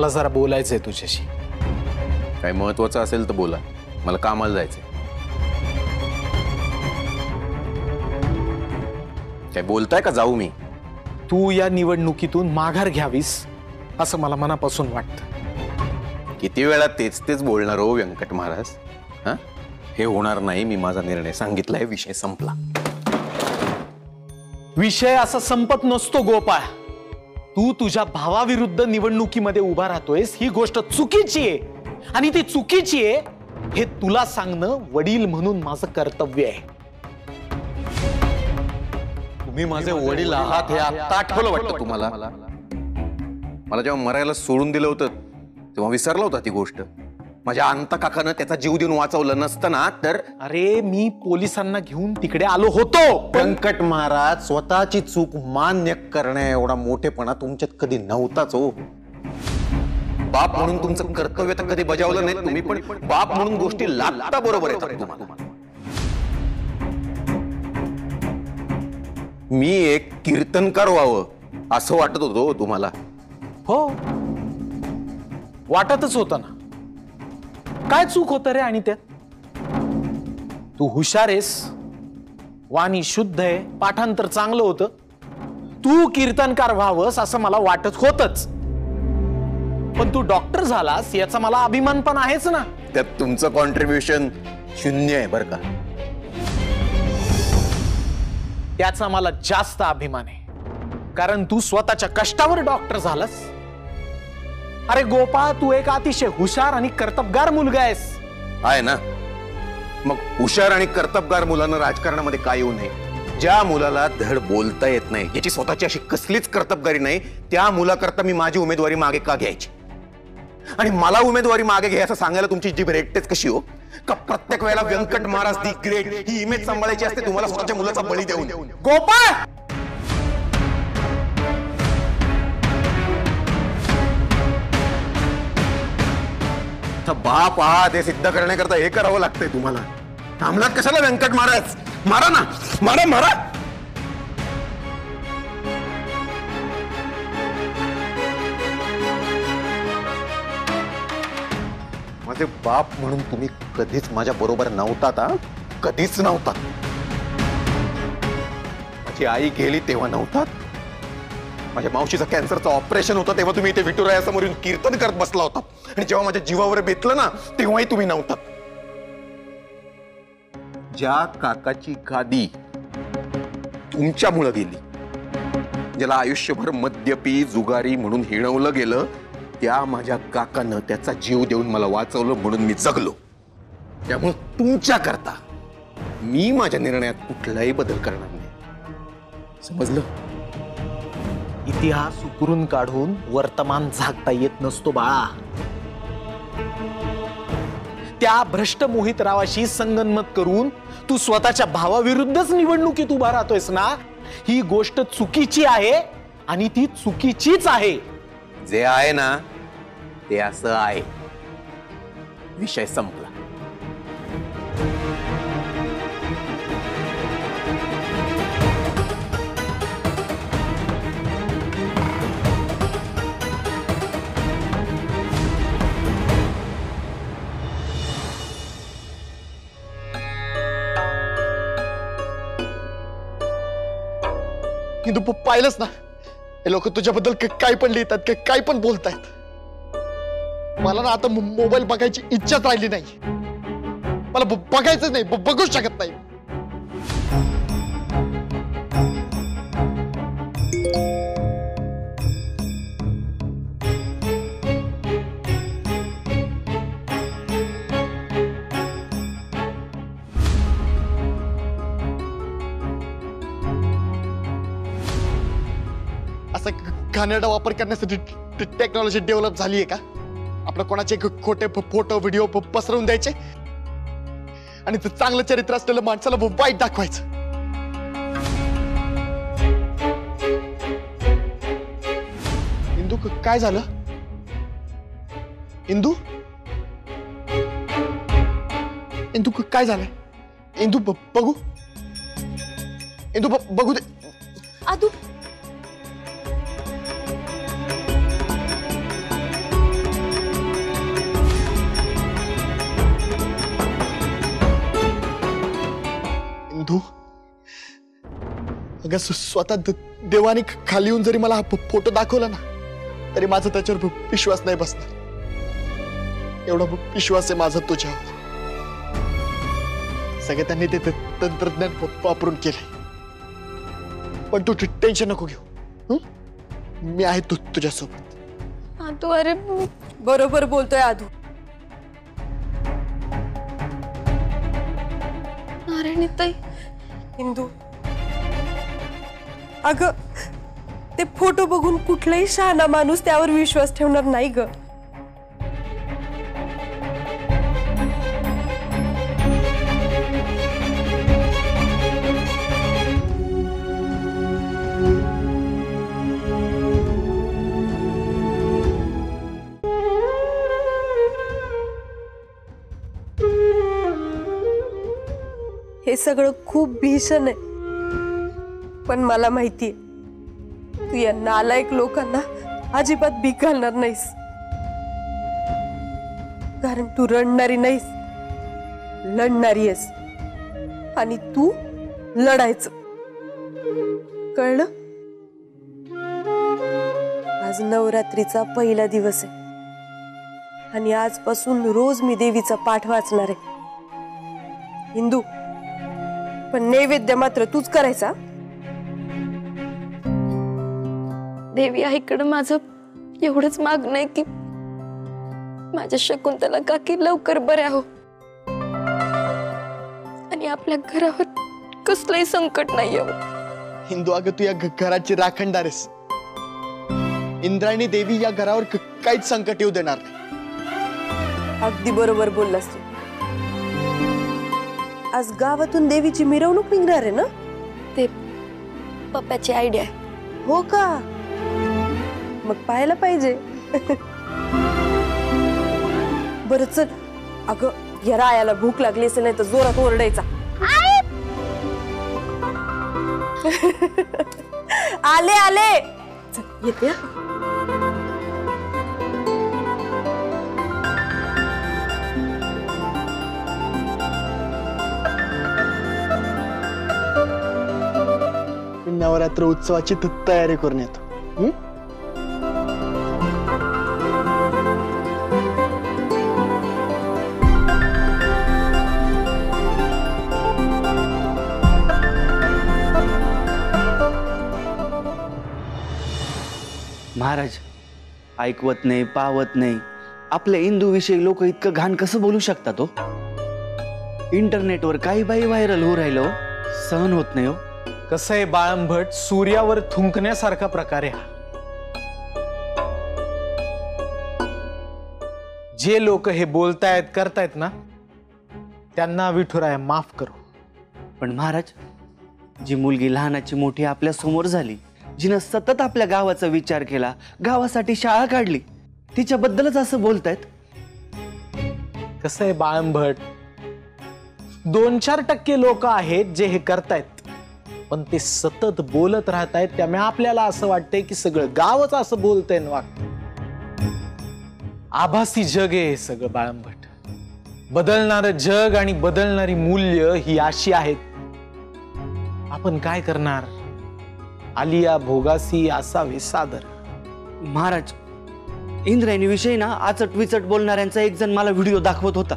मला जरा बोलायचंय तुझ्याशी। काही महत्त्वाचं असेल तर बोला, मला कामाला जायचंय। काय बोलताय का जाऊ मी? तू या निवडणुकीतून माघार घ्यावीस असं मला मनापासून वाटतं। किती वेळा तेच तेच बोलणार हो व्यंकट महाराज? हा, हे होणार नाही। मी माझा निर्णय सांगितलाय, विषय संपला। विषय असा संपत नसतो गोपाळ। तू तुझ्या भावाविरुद्ध निवडणुकीमध्ये उभा राहतोयस ही गोष्ट चुकीची आहे आणि ती चुकीची आहे हे तुला सांगणं वडील म्हणून माझं कर्तव्य आहे। तुम्ही माझे वडील आहात हे आता आठवलं वाटतं तुम्हाला? मला जेव्हा मरायला सोडून दिलं होतं तेव्हा विसरला होता ती गोष्ट। माझ्या अंत काकानं त्याचा जीव देऊन वाचवलं नसतं ना तर? अरे मी पोलिसांना घेऊन तिकडे आलो होतो। व्यंकट महाराज, स्वतःची चूक मान्य करण्या एवढा मोठेपणा तुमच्यात कधी नव्हताच हो। बाप म्हणून तुमचं कर्तव्य तर कधी बजावलं नाही तुम्ही, पण बाप म्हणून गोष्टी लागता बरोबर येतात तुम्हाला। मी एक कीर्तनकार व्हावं असं वाटत होतं तुम्हाला? हो, वाटतच होतं ना। काय चूक होतं रे आणि त्यात? तू हुशार आहेस, वाणी शुद्ध आहे, पाठांतर चांगलं होतं, तू कीर्तनकार व्हावंस असं मला वाटत होतच। पण तू डॉक्टर झालास याचा मला अभिमान पण आहेच ना। त्यात तुमचं कॉन्ट्रीब्युशन शून्य आहे बरं का? त्याचा मला जास्त अभिमान आहे, कारण तू स्वतःच्या कष्टावर डॉक्टर झालास। अरे गोपाळ, तू एक अतिशय हुशार आणि कर्तबगार मुलगा आहेस। आहे ना? मग हुशार आणि कर्तबगार मुलांना राजकारणामध्ये काय येऊ नये? ज्या मुलाला धड बोलता येत नाही, याची स्वतःची अशी कसलीच कर्तबगारी नाही, त्या मुलाकरता मी माझी उमेदवारी मागे का घ्यायची? आणि मला उमेदवारी मागे घ्या असं सांगायला तुमची जीभ रेटतेच कशी हो? का प्रत्येक वेळेला व्यंकट महाराज दी ग्रेट ही इमेज सांभाळायची असते तुम्हाला स्वतःच्या मुलाचा बळी देऊन? गोपाळ, बाप आहात हे सिद्ध करण्याकरता हे करावं लागतंय तुम्हाला। थांबलात कशाला व्यंकट महाराज? मारा ना, मारा मारा। माझे बाप म्हणून तुम्ही कधीच माझ्या बरोबर नव्हतात, कधीच नव्हतात। माझी आई गेली तेव्हा नव्हतात, माझ्या मावशीचं कॅन्सरचं ऑपरेशन होतं तेव्हा तुम्ही इथे विठुरायासमोर येऊन कीर्तन करत बसला होता, आणि जेव्हा माझ्या जीवावर बेतलं ना तेव्हाही तुम्ही नव्हतात। ज्या काकाची गादी तुमच्यामुळे गेली, ज्याला आयुष्यभर मद्यपी जुगारी म्हणून हिणवलं गेलं, त्या माझ्या काकानं त्याचा जीव देऊन मला वाचवलं म्हणून मी जगलो। त्यामुळे तुमच्या करता मी माझ्या निर्णयात कुठलाही बदल करणार नाही, समजलं? इतिहास उकरून काढून वर्तमान झाकता येत नसतो बाळा। त्या भ्रष्ट मोहितरावाशी संगनमत करून तू स्वतःच्या भावाविरुद्धच निवडणुकीत उभा राहतोयस ना, ही गोष्ट चुकीची आहे आणि ती चुकीचीच आहे। जे आहे ना ते असं आहे, विषय संपला। हिंदू पाहिलंच ना, हे लोक तुझ्याबद्दल काय पण लिहितात, काय पण बोलतायत। मला ना आता मोबाईल बघायची इच्छाच राहिली नाही, मला बघायचंच नाही, बघूच शकत नाही। असं घाणेरडा वापर करण्यासाठी टेक्नॉलॉजी डेव्हलप झाली आहे का? आपलं कोणाचे खोटे फोटो व्हिडिओ पसरवून द्यायचे आणि चांगलं चरित्र असलेलं माणसाला वाईट दाखवायचं। इंदू काय झालं? इंदू इंदू काय झालंय? इंदू बघू, इंदू बघू दे। आदू अगं स्वतः देवाने खाली येऊन जरी मला हा फोटो दाखवला ना तरी माझा त्याच्यावर विश्वास नाही बसणार। एवढा विश्वास आहे माझा तुझ्यावर। सगळं त्यांनी ते तंत्रज्ञान वापरून केलंय, पण तू टेन्शन नको घेऊ। मी आहे तुझ्यासोबत। आदू, अरे बरोबर बोलतोय आदू। नारायणीताई, इंदू, अगं ते फोटो बघून कुठलाही शहाणा माणूस त्यावर विश्वास ठेवणार नाही ग। हे सगळं खूप भीषण आहे, पण मला माहितीये तू या नालायक लोकांना अजिबात भीक घालणार नाहीस, कारण तू रडणारी नाहीस, लढणारी आहेस। आणि तू लढायचं, कळलं? आज नवरात्रीचा पहिला दिवस आहे आणि आजपासून रोज मी देवीचा पाठ वाचणार आहे। हिंदू, पण नैवेद्य मात्र तूच करायचा। देवी आईकडं माझं एवढंच मागणं आहे की माझ्या शकुंतला काकी लवकर बऱ्या हो आणि आपल्या घरावर कसलंही संकट नाही येऊ। हिंदू, अगं तू या घराची राखणदार आहेस। इंद्रायणी देवी या घरावर काहीच संकट येऊ देणार नाही। अगदी बरोबर बोललास तू। आज गावातून देवीची मिरवणूक निघणार आहे ना? ते पप्पाची आयडिया आहे। हो का? मग पाहायला पाहिजे। बरं चल, अगं या रायाला भूक लागली असेल, नाही तर जोरात ओरडायचा। आले आले, चल येते। नवरात्र उत्सवाची तयारी करून येतो। महाराज, ऐकवत नाही, पावत नाही। आपल्या इंदू विषयी लोक इतकं घाण कसं बोलू शकतात हो? इंटरनेटवर काही बाई व्हायरल होऊ राहिलो, सहन होत नाही हो। कसं आहे बाळंभट, सूर्यावर थुंकण्यासारखा प्रकार आहे हा। जे लोक हे बोलतायत करतायत ना, त्यांना विठुराया माफ करू। पण महाराज, जी मुलगी लहानाची मोठी आपल्या समोर झाली, जिनं सतत आपल्या गावाचा विचार केला, गावासाठी शाळा काढली, तिच्याबद्दलच असं बोलतायत। कसं आहे बाळंभट, 2-4% लोक आहेत जे हे करतायत, पण ते सतत बोलत राहतायत, त्यामुळे आपल्याला असं वाटतंय की सगळं गावच असं बोलतंय न वागतंय। आभासी जग आहे हे सगळं बाळंभट। बदलणारं जग आणि बदलणारी मूल्य ही अशी आहेत, आपण काय करणार? आलिया भोगासी असावे सादर। महाराज, इंद्रायणी विषयी ना आचट विचट बोलणाऱ्यांचा एक जण मला व्हिडिओ दाखवत होता।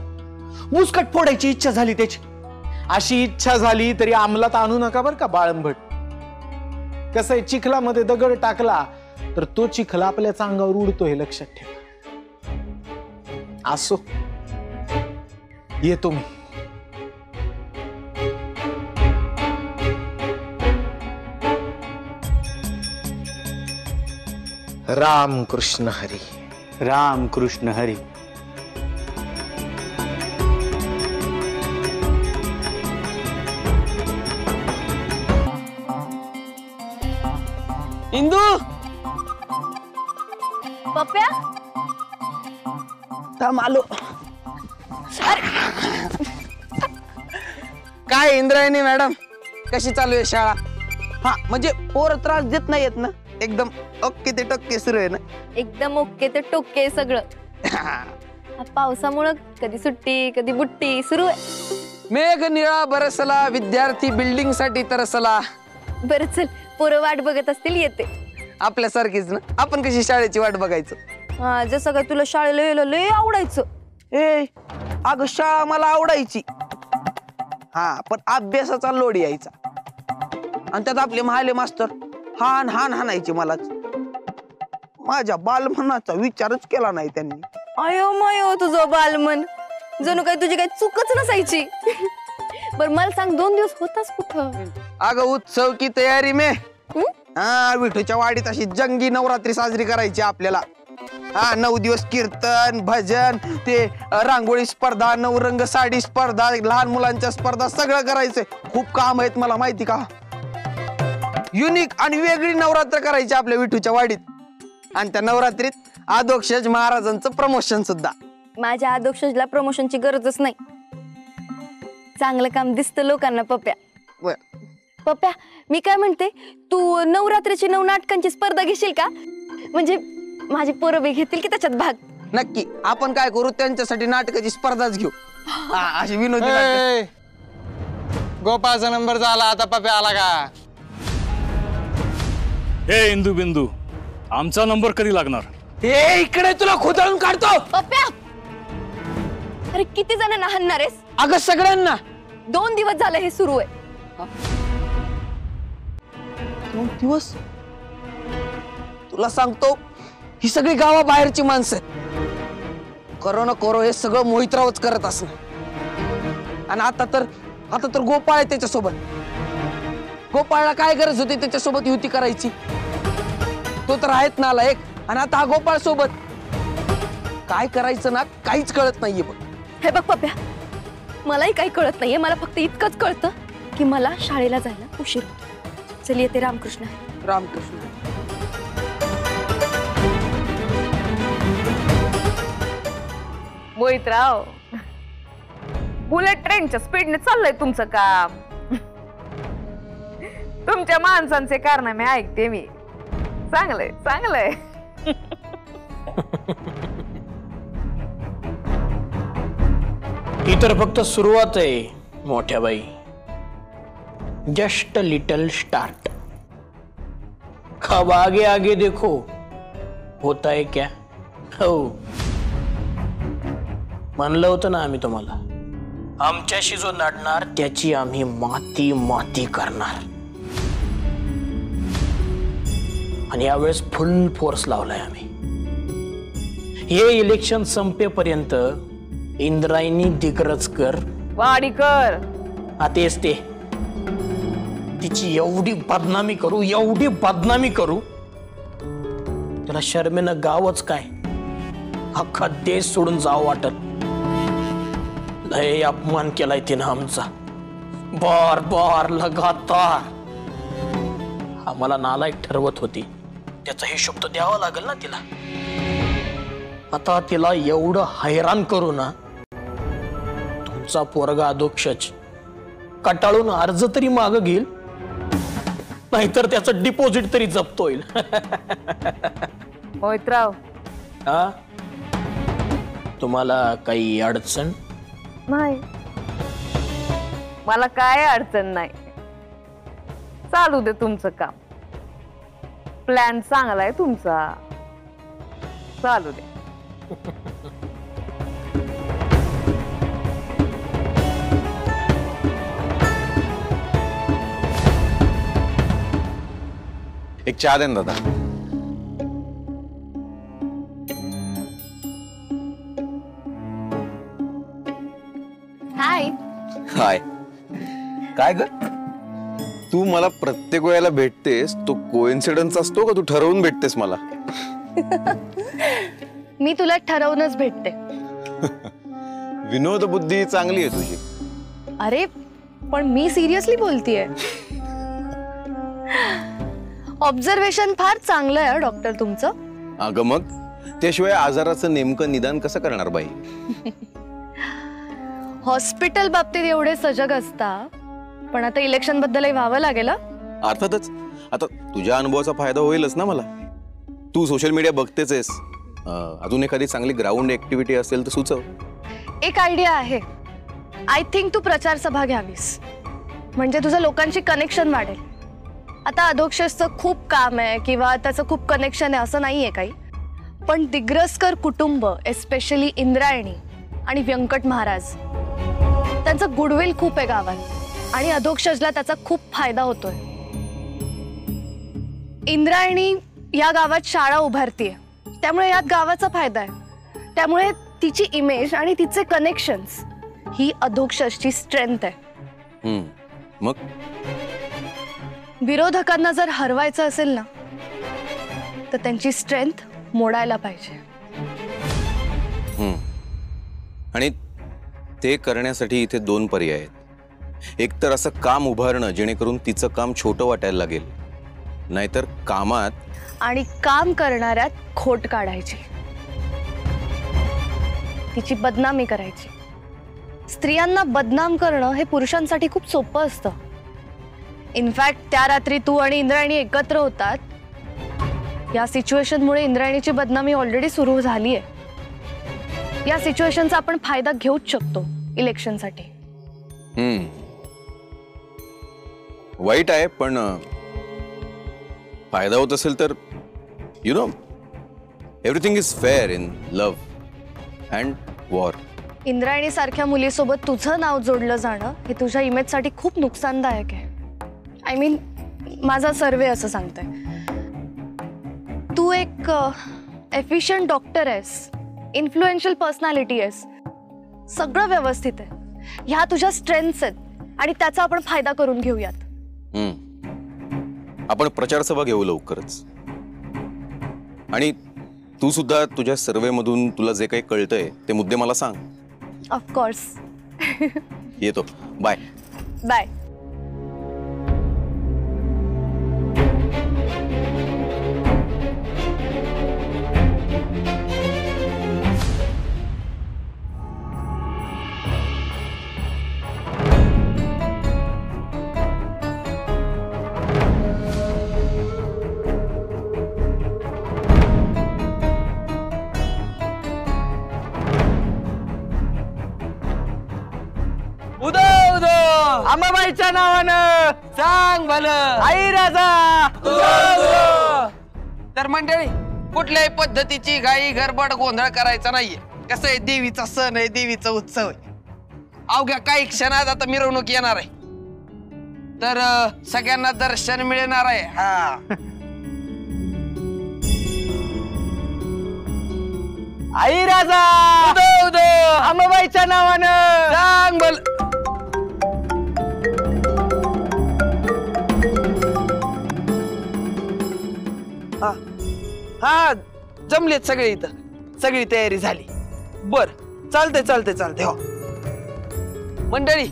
मुस्कट फोडायची इच्छा झाली त्याची। अशी इच्छा झाली तरी अंमलात आणू नका बर का बाळंभट। कसं आहे, चिखलामध्ये दगड टाकला तर तो चिखल आपल्याच अंगावर उडतो, हे लक्षात ठेवा। असो, येतो मी। राम कृष्ण हरी। राम कृष्ण हरी। इंदू, पप्प्या, थांब आलो। काय इंद्रायणी मॅडम, कशी चालू आहे शाळा? हा म्हणजे पोर त्रास देत नाहीयेत ना? एकदम ओके ते टक्के सुरू आहे ना? एकदम ओके ते टोके सगळं। पावसामुळे कधी सुट्टी कधी बुट्टी सुरू आहे। मेघ निळा बरसला, विद्यार्थी बिल्डिंग साठी तरसला, बरं चल, पोरं वाट बघत असतील, येते. आपल्यासारखीच ना, आपण कशी शाळेची वाट बघायचं. हा, जसं काय तुला शाळेला यायला लय आवडायचं. ए अगं शाळा मला आवडायची, हा पण अभ्यासाचा लोड यायचा आणि त्यात आपले महाले मास्तर हान हान हाणायचे मलाच. माझ्या बालमनाचा विचारच केला नाही त्यांनी. अयो मयो तुझं बालमन, जणू काय तुझी काही चूकच नसायची. बर मला सांग, 2 दिवस होतास कुठं? अगं उत्सव की तयारी मे. हा, विठूच्या वाडीत अशी जंगी नवरात्री साजरी करायची आपल्याला. हा, 9 दिवस कीर्तन भजन, ते रांगोळी स्पर्धा, नवरंग साडी स्पर्धा, लहान मुलांच्या स्पर्धा, सगळं करायचंय. खूप काम आहेत मला माहिती का. युनिक आणि वेगळी नवरात्र करायची आपल्या विठूच्या वाडीत. आणि त्या नवरात्रीत आदोक्षज महाराजांचं प्रमोशन सुद्धा. माझ्या आदोक्षजला प्रमोशनची गरजच नाही. चांगलं काम दिसतं लोकांना पप्प्या. पप्प्या, मी काय म्हणते, तू नवरात्रीची 9 नाटकांची स्पर्धा घेशील का? म्हणजे माझे पोरं बी घेतील की त्याच्यात भाग. नक्की. आपण काय करू, त्यांच्यासाठी नाटकाची स्पर्धाच घेऊ. अशी विनोदी नाटकं. गोपाळचा नंबर झाला, आता पप्या आला का? हे इंदू बिंदू, आमचा नंबर कधी लागणार? हे इकडे तुला खोदळून काढतो. पप्प्या, अरे किती जणांना हाणणार आहेस? अगं सगळ्यांना. 2 दिवस झाले हे सुरू आहे. 2 दिवस? तुला सांगतो, ही सगळी गावाबाहेरची माणसं आहेत. करो ना करो हे सगळं मोहितरावच करत असणार. आणि आता तर गोपाळ आहे त्याच्यासोबत. गोपाळला काय गरज होती त्याच्यासोबत युती करायची? तो तर आहेत ना एक, आणि आता हा गोपाळ सोबत. काय करायचं ना काहीच कळत नाहीये बघ. हे बघ पप्प्या, मलाही काही कळत नाहीये. मला फक्त इतकंच कळतं की मला शाळेला जायला उशीर होतो. चल येते. रामकृष्ण. रामकृष्ण. मोहितराव, बुलेट ट्रेनच्या स्पीडने चाललंय तुमचं काम. तुमच्या माणसांचे कारनामे ऐकते मी. चांगलंय चांगलंय. ही तर फक्त सुरुवात आहे मोठ्या बाई. Just little start. अब आगे आगे देखो होता है क्या. हो, म्हणलं होतं ना आम्ही तुम्हाला, आमच्याशी जो लढणार त्याची आम्ही माती माती करणार. आणि यावेळेस फुल फोर्स लावलाय आम्ही. हे इलेक्शन संपेपर्यंत इंद्रायणी दिग्रजकर वाडीकर, तेच ते, तिची एवढी बदनामी करू, एवढी बदनामी करू, त्याला शर्मेनं गावच काय, अख्खा देश सोडून जावं वाटत. लय अपमान केलाय तिनं आमचा, बार बार लगातार. आम्हाला नालायक ठरवत होती, त्याचा हिशोब तर द्यावा लागेल ना तिला. आता तिला एवढं हैराण करू ना, तुमचा पोरगा अधोक्षज कटाळून अर्ज तरी माग घेईल, नाहीतर त्याचं डिपॉझिट तरी जप्त होईल. मोहितराव, हा, तुम्हाला काही अडचण नाही? मला काय अडचण नाही. चालू दे तुमचं काम. प्लॅन चांगला आहे तुमचा, चालू दे. एक चहा दे ना दादा. हाय. हाय. काय ग, तू मला प्रत्येक वेळेला भेटतेस, तो कोइन्सिडन्स असतो का तू ठरवून भेटतेस मला? मी तुला ठरवूनच भेटते. विनोद बुद्धी चांगली आहे तुझी. अरे पण मी सिरियसली बोलतीये. ऑब्झर्वेशन फार चांगलं आहे डॉक्टर तुमचं. अगं मग त्याशिवाय आजाराचं नेमकं निदान कसं करणार बाई? हॉस्पिटल बाबतीत एवढे सजग असता, पण आता इलेक्शन बद्दलही व्हावं लागेल. अर्थातच. आता तुझ्या अनुभवाचा फायदा होईलच ना मला. तू सोशल मीडिया बघतेच आहेस. अजून एखादी चांगली ग्राउंड ऍक्टिव्हिटी असेल तर सुचव. एक आयडिया आहे. आय थिंक तू प्रचार सभा घ्यावीस, म्हणजे तुझं लोकांशी कनेक्शन वाढेल. आता अधोक्षजचं खूप काम आहे किंवा त्याचं खूप कनेक्शन आहे असं नाहीये काही, पण दिग्रसकर कुटुंब, एस्पेशली इंद्रायणी आणि व्यंकट महाराज, त्यांचं गुडविल खूप आहे गावात आणि अधोक्षजला त्याचा खूप फायदा होतोय. इंद्रायणी या गावात शाळा उभारतीये, त्यामुळे यात गावाचा फायदा आहे. त्यामुळे तिची इमेज आणि तिचे कनेक्शन्स ही अधोक्षजची स्ट्रेंथ आहे. मग विरोधकांना जर हरवायचं असेल ना तर त्यांची स्ट्रेंथ मोडायला पाहिजे. आणि ते करण्यासाठी इथे 2 पर्याय आहेत. एक तर असं काम उभारणं जेणेकरून तिचं काम छोटं वाटायला लागेल, नाहीतर कामात आणि काम करणाऱ्यात खोट काढायची, तिची बदनामी करायची. स्त्रियांना बदनाम करणं हे पुरुषांसाठी खूप सोपं असतं. इनफॅक्ट त्या रात्री तू आणि इंद्रायणी एकत्र होतात, या सिच्युएशनमुळे इंद्रायणीची बदनामी ऑलरेडी सुरू झाली आहे. या सिच्युएशनचा आपण फायदा घेऊच शकतो इलेक्शनसाठी. वाईट आहे, पण फायदा होत असेल तर you know everything is fair in love and war. Indrayani सारख्या मुलीसोबत तुझं नाव जोडलं जाणं हे तुझ्या इमेजसाठी खूप नुकसानदायक आहे. आय मीन माझा सर्वे असं सांगतोय. तू एक एफिशियंट डॉक्टर आहेस, इन्फ्लुएन्शियल पर्सनॅलिटी आहेस, सगळं व्यवस्थित आहे. ह्या तुझ्या स्ट्रेंथ्स आहेत आणि त्याचा आपण फायदा करून घेऊयात. आपण प्रचार सभा घेऊ लवकरच. आणि तू सुद्धा तुझ्या सर्वे मधून तुला जे काही कळतंय ते मुद्दे मला सांग. ऑफकोर्स. येतो. Bye bye. अंबाबाईच्या नावानं सांग भलं आई राजा. तर मंडळी, कुठल्याही पद्धतीची घाई गडबड गोंधळ करायचा नाहीये. कसं आहे, देवीचा सण आहे, देवीचा उत्सव आहे. अवघ्या काही क्षणात आता मिरवणूक येणार आहे, तर सगळ्यांना दर्शन मिळणार आहे. हा, आई राजा अंबाबाईच्या नावानं सांग भलं. हा, जमलेत सगळे इथं, सगळी तयारी झाली. बर, चालते हो मंडळी.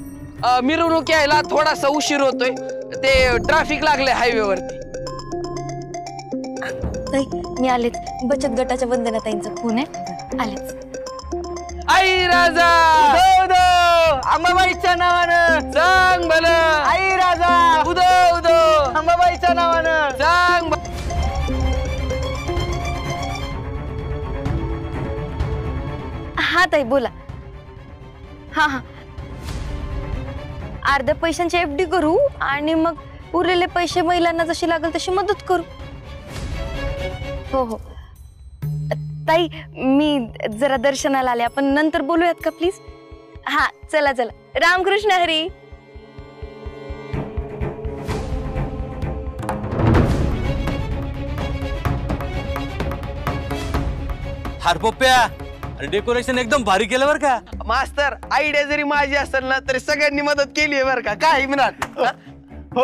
मिरवणूक यायला थोडासा उशीर होतोय, ते ट्रॅफिक लागलंय हायवेवरती. मी आलेच. बचत गटाच्या वंदनाताईंचा फोन आहे, आलेच. आई राजा अंबाबाईच्या नावानं सांग भलं आई राजा. उदो अंबाबाईच्या नावानं सांग. हा ताई बोला. हा, अर्ध्या पैशांची FD करू आणि मग उरलेले पैसे महिलांना जशी लागेल तशी मदत करू. हो ताई, मी जरा दर्शनाला आले, आपण नंतर बोलूयात का प्लीज. हा, चला रामकृष्ण हरी. हरपप्प्या, डेकोरेशन एकदम भारी केलं बरं का. मास्तर, आयडिया जरी माझी असेल ना तरी सगळ्यांनी मदत केली आहे बरं का. काय मिळाल. हो.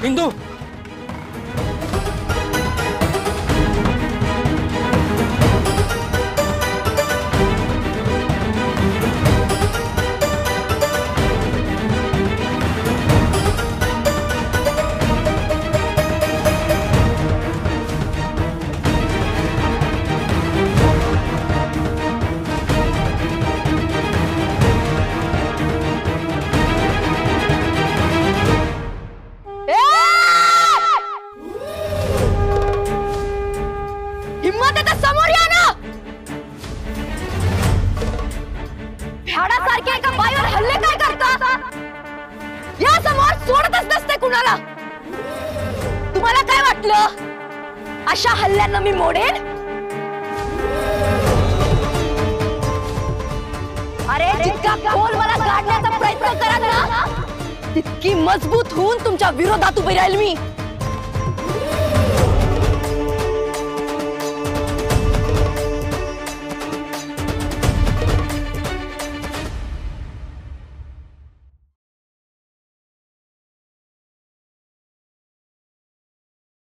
इंदू, सोडतच नसते कुणाला. तुम्हाला काय वाटलं अशा हल्ल्यांना मी मोडेन? अरे जितका खोल मला गाडण्याचा प्रयत्न कराल ना तितकी मजबूत होऊन तुमच्या विरोधात उभी राहील मी.